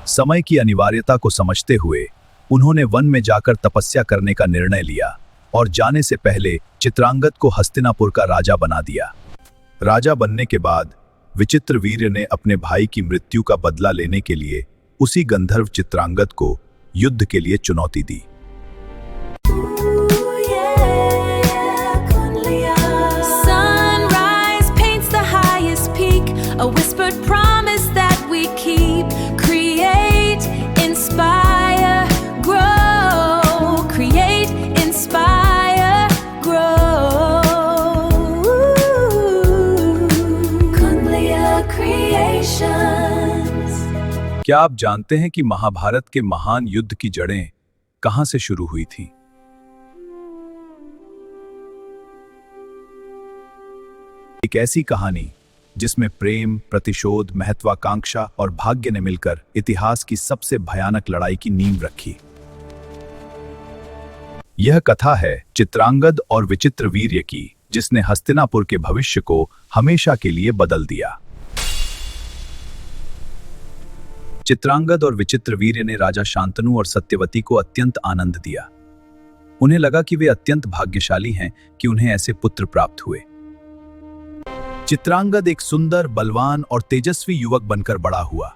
समय की अनिवार्यता को समझते हुए उन्होंने वन में जाकर तपस्या करने का निर्णय लिया और जाने से पहले चित्रांगद को हस्तिनापुर का राजा बना दिया। राजा बनने के बाद विचित्रवीर्य ने अपने भाई की मृत्यु का बदला लेने के लिए उसी गंधर्व चित्रांगद को युद्ध के लिए चुनौती दी। A whispered promise that we keep. Create, inspire, grow. Create, inspire, grow. Kunliya Creations. क्या आप जानते हैं कि महाभारत के महान युद्ध की जड़ें कहां से शुरू हुई थी? एक ऐसी कहानी जिसमें प्रेम, प्रतिशोध, महत्वाकांक्षा और भाग्य ने मिलकर इतिहास की सबसे भयानक लड़ाई की नींव रखी। यह कथा है चित्रांगद और विचित्रवीर्य की, जिसने हस्तिनापुर के भविष्य को हमेशा के लिए बदल दिया। चित्रांगद और विचित्रवीर्य ने राजा शांतनु और सत्यवती को अत्यंत आनंद दिया। उन्हें लगा कि वे अत्यंत भाग्यशाली हैं कि उन्हें ऐसे पुत्र प्राप्त हुए। चित्रांगद एक सुंदर, बलवान और तेजस्वी युवक बनकर बड़ा हुआ।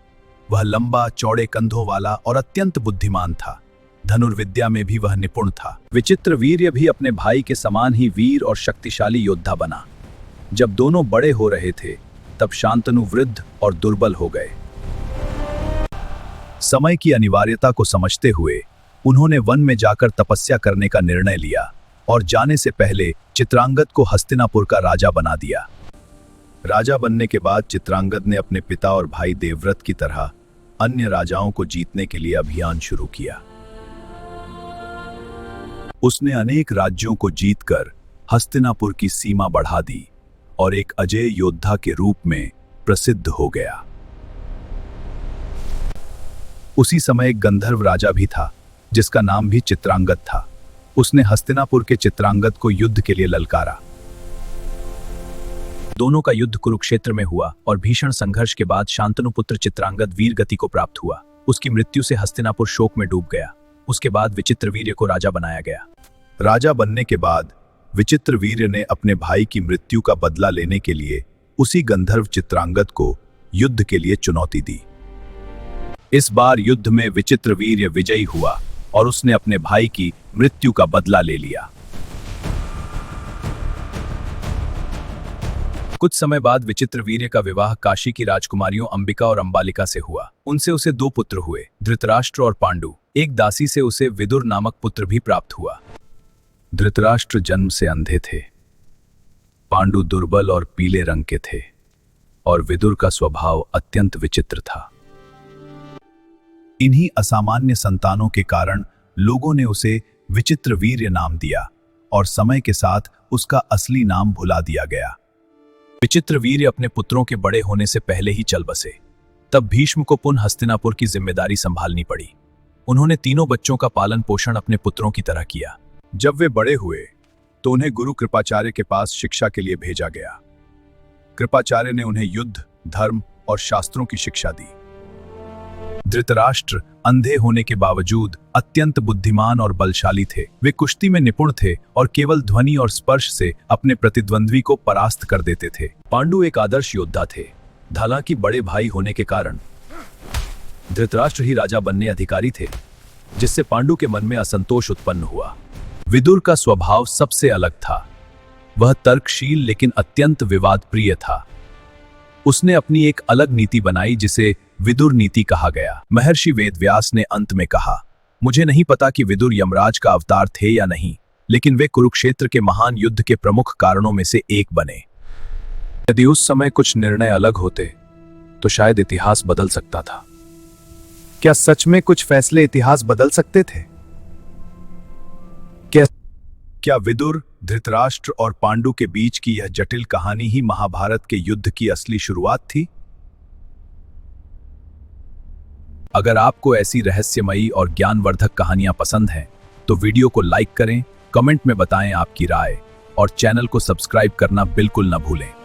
वह लंबा, चौड़े कंधों वाला और अत्यंत बुद्धिमान था। धनुर्विद्या में भी वह निपुण था। विचित्रवीर्य भी अपने भाई के समान ही वीर और शक्तिशाली योद्धा बना। जब दोनों बड़े हो रहे थे, तब शांतनु वृद्ध और दुर्बल हो गए। समय की अनिवार्यता को समझते हुए उन्होंने वन में जाकर तपस्या करने का निर्णय लिया और जाने से पहले चित्रांगद को हस्तिनापुर का राजा बना दिया। राजा बनने के बाद चित्रांगद ने अपने पिता और भाई देवव्रत की तरह अन्य राजाओं को जीतने के लिए अभियान शुरू किया। उसने अनेक राज्यों को जीतकर हस्तिनापुर की सीमा बढ़ा दी और एक अजेय योद्धा के रूप में प्रसिद्ध हो गया। उसी समय एक गंधर्व राजा भी था, जिसका नाम भी चित्रांगद था। उसने हस्तिनापुर के चित्रांगद को युद्ध के लिए ललकारा। दोनों का युद्ध कुरुक्षेत्र में हुआ और भीषण संघर्ष के बाद शांतनु पुत्र चित्रांगद वीर गति को प्राप्त हुआ। उसकी मृत्यु से हस्तिनापुर शोक में डूब गया। उसके बाद विचित्रवीर्य को राजा बनाया गया। राजा बनने के बाद विचित्रवीर्य ने अपने भाई की मृत्यु का बदला लेने के लिए उसी गंधर्व चित्रांगद को युद्ध के लिए चुनौती दी। इस बार युद्ध में विचित्रवीर्य विजयी हुआ और उसने अपने भाई की मृत्यु का बदला ले लिया। कुछ समय बाद विचित्रवीर्य का विवाह काशी की राजकुमारियों अंबिका और अंबालिका से हुआ। उनसे उसे दो पुत्र हुए, धृतराष्ट्र और पांडु। एक दासी से उसे विदुर नामक पुत्र भी प्राप्त हुआ। धृतराष्ट्र जन्म से अंधे थे, पांडु दुर्बल और पीले रंग के थे और विदुर का स्वभाव अत्यंत विचित्र था। इन्हीं असामान्य संतानों के कारण लोगों ने उसे विचित्रवीर्य नाम दिया और समय के साथ उसका असली नाम भुला दिया गया। विचित्रवीर्य अपने पुत्रों के बड़े होने से पहले ही चल बसे। तब भीष्म को पुनः हस्तिनापुर की जिम्मेदारी संभालनी पड़ी। उन्होंने तीनों बच्चों का पालन पोषण अपने पुत्रों की तरह किया। जब वे बड़े हुए तो उन्हें गुरु कृपाचार्य के पास शिक्षा के लिए भेजा गया। कृपाचार्य ने उन्हें युद्ध, धर्म और शास्त्रों की शिक्षा दी। धृतराष्ट्र अंधे होने के बावजूद अत्यंत बुद्धिमान और बलशाली थे। वे कुश्ती में निपुण थे और केवल ध्वनि और स्पर्श से अपने प्रतिद्वंद्वी को परास्त कर देते थे। पांडु एक आदर्श योद्धा थे। हालांकि बड़े भाई होने के कारण धृतराष्ट्र ही राजा बनने अधिकारी थे, जिससे पांडु के मन में असंतोष उत्पन्न हुआ। विदुर का स्वभाव सबसे अलग था। वह तर्कशील लेकिन अत्यंत विवाद प्रिय था। उसने अपनी एक अलग नीति बनाई जिसे विदुर नीति कहा गया। महर्षि वेदव्यास ने अंत में कहा, मुझे नहीं पता कि विदुर यमराज का अवतार थे या नहीं, लेकिन वे कुरुक्षेत्र के महान युद्ध के प्रमुख कारणों में से एक बने। यदि उस समय कुछ निर्णय अलग होते तो शायद इतिहास बदल सकता था। क्या सच में कुछ फैसले इतिहास बदल सकते थे? क्या विदुर, धृतराष्ट्र और पांडु के बीच की यह जटिल कहानी ही महाभारत के युद्ध की असली शुरुआत थी? अगर आपको ऐसी रहस्यमयी और ज्ञानवर्धक कहानियां पसंद हैं, तो वीडियो को लाइक करें, कमेंट में बताएं आपकी राय और चैनल को सब्सक्राइब करना बिल्कुल न भूलें।